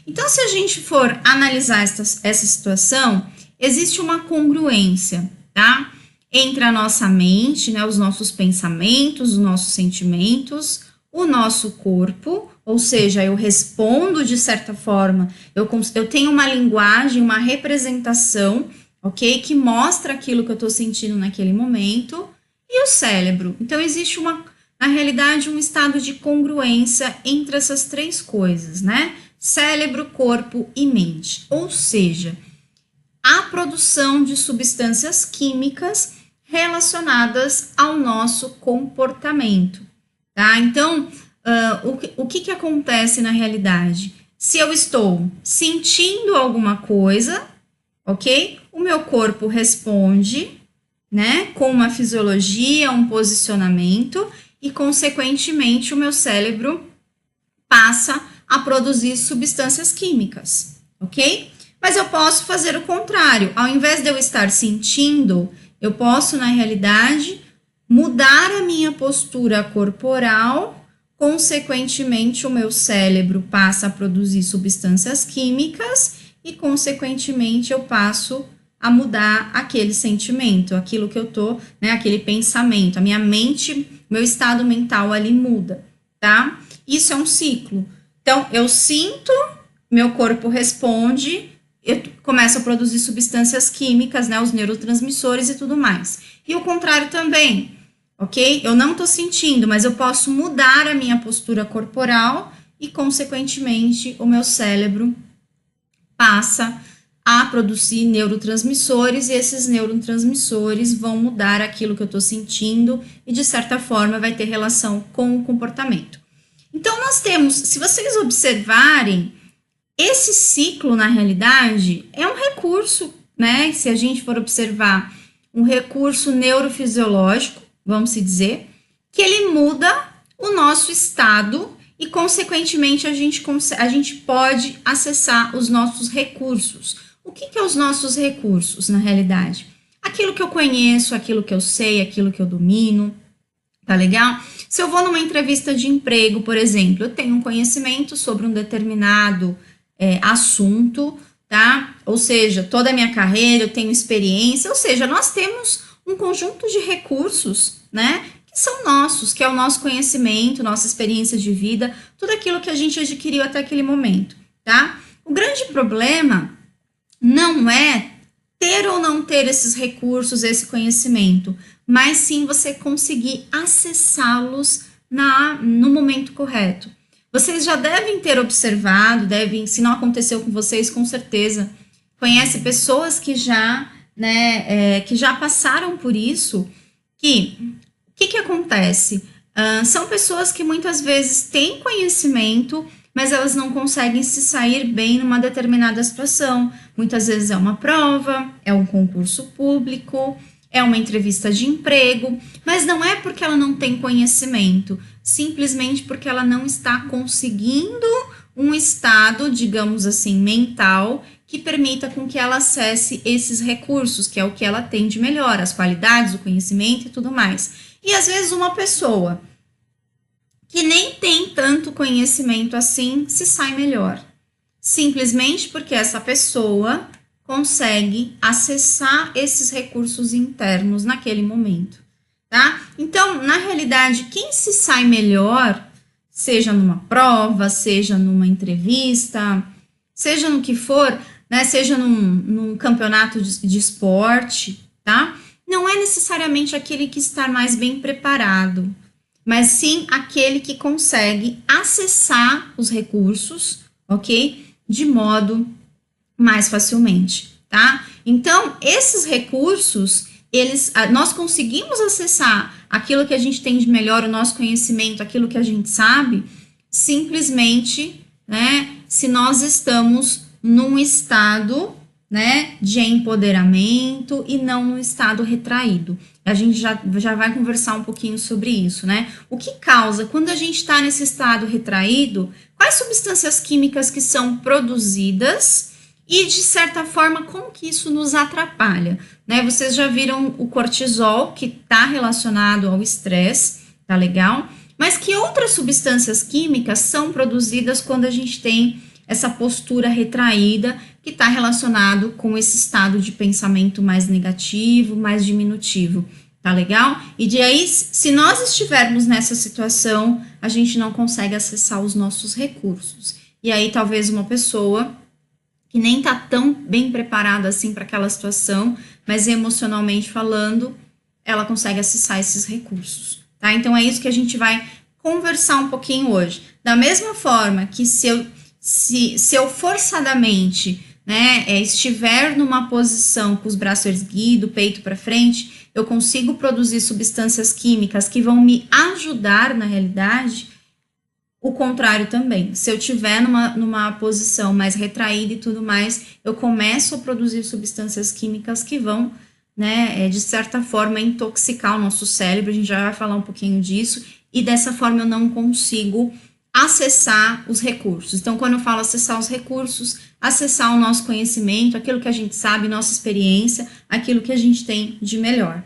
Então, se a gente for analisar essa situação, existe uma congruência, tá? Entre a nossa mente, né, os nossos pensamentos, os nossos sentimentos, o nosso corpo, ou seja, eu respondo de certa forma, eu tenho uma linguagem, uma representação, ok? Que mostra aquilo que eu estou sentindo naquele momento, e o cérebro. Então, existe na realidade, um estado de congruência entre essas três coisas, né? Cérebro, corpo e mente. Ou seja, a produção de substâncias químicas relacionadas ao nosso comportamento, tá? Então, o que acontece na realidade? Se eu estou sentindo alguma coisa, ok? O meu corpo responde, né? Com uma fisiologia, um posicionamento e, consequentemente, o meu cérebro passa a produzir substâncias químicas, ok? Mas eu posso fazer o contrário. Ao invés de eu estar sentindo, eu posso, na realidade, mudar a minha postura corporal, consequentemente, o meu cérebro passa a produzir substâncias químicas e, consequentemente, eu passo a mudar aquele sentimento, aquilo que eu tô, né, aquele pensamento, a minha mente, meu estado mental ali muda, tá? Isso é um ciclo. Então, eu sinto, meu corpo responde, eu começo a produzir substâncias químicas, né, os neurotransmissores e tudo mais. E o contrário também, ok? Eu não tô sentindo, mas eu posso mudar a minha postura corporal e, consequentemente, o meu cérebro passa a produzir neurotransmissores e esses neurotransmissores vão mudar aquilo que eu tô sentindo e, de certa forma, vai ter relação com o comportamento. Então, nós temos, se vocês observarem, esse ciclo, na realidade, é um recurso, né? Se a gente for observar, um recurso neurofisiológico, vamos se dizer, que ele muda o nosso estado e, consequentemente, a gente pode acessar os nossos recursos. O que é os nossos recursos, na realidade? Aquilo que eu conheço, aquilo que eu sei, aquilo que eu domino, tá legal? Se eu vou numa entrevista de emprego, por exemplo, eu tenho um conhecimento sobre um determinado assunto, tá? Ou seja, toda a minha carreira, eu tenho experiência, ou seja, nós temos um conjunto de recursos, né? Que são nossos, que é o nosso conhecimento, nossa experiência de vida, tudo aquilo que a gente adquiriu até aquele momento, tá? O grande problema não é ter ou não ter esses recursos, esse conhecimento, mas sim você conseguir acessá-los no momento correto. Vocês já devem ter observado, se não aconteceu com vocês, com certeza, conhece pessoas que já passaram por isso, o que acontece? São pessoas que muitas vezes têm conhecimento, mas elas não conseguem se sair bem numa determinada situação. Muitas vezes é uma prova, é um concurso público, é uma entrevista de emprego, mas não é porque ela não tem conhecimento, simplesmente porque ela não está conseguindo um estado, digamos assim, mental, que permita com que ela acesse esses recursos, que é o que ela tem de melhor, as qualidades, o conhecimento e tudo mais. E às vezes uma pessoa que nem tem tanto conhecimento assim se sai melhor, simplesmente porque essa pessoa consegue acessar esses recursos internos naquele momento, tá? Então, na realidade, quem se sai melhor, seja numa prova, seja numa entrevista, seja no que for, né, seja num campeonato de esporte, tá? Não é necessariamente aquele que está mais bem preparado, mas sim aquele que consegue acessar os recursos, ok? De modo mais facilmente, tá? Então, esses recursos, nós conseguimos acessar aquilo que a gente tem de melhor, o nosso conhecimento, aquilo que a gente sabe, simplesmente, né, se nós estamos num estado, né, de empoderamento e não num estado retraído. A gente já vai conversar um pouquinho sobre isso, né? O que causa, quando a gente está nesse estado retraído, quais substâncias químicas que são produzidas e, de certa forma, como que isso nos atrapalha, né? Vocês já viram o cortisol, que está relacionado ao estresse, tá legal? Mas que outras substâncias químicas são produzidas quando a gente tem essa postura retraída que está relacionado com esse estado de pensamento mais negativo, mais diminutivo. Tá legal? E de aí, se nós estivermos nessa situação, a gente não consegue acessar os nossos recursos. E aí, talvez uma pessoa que nem tá tão bem preparada assim para aquela situação, mas emocionalmente falando, ela consegue acessar esses recursos, tá? Então, é isso que a gente vai conversar um pouquinho hoje. Da mesma forma que se eu forçadamente, né, estiver numa posição com os braços erguidos, peito para frente, eu consigo produzir substâncias químicas que vão me ajudar na realidade. O contrário também. Se eu estiver numa posição mais retraída e tudo mais, eu começo a produzir substâncias químicas que vão, né, de certa forma, intoxicar o nosso cérebro. A gente já vai falar um pouquinho disso. E dessa forma eu não consigo acessar os recursos. Então, quando eu falo acessar os recursos, acessar o nosso conhecimento, aquilo que a gente sabe, nossa experiência, aquilo que a gente tem de melhor.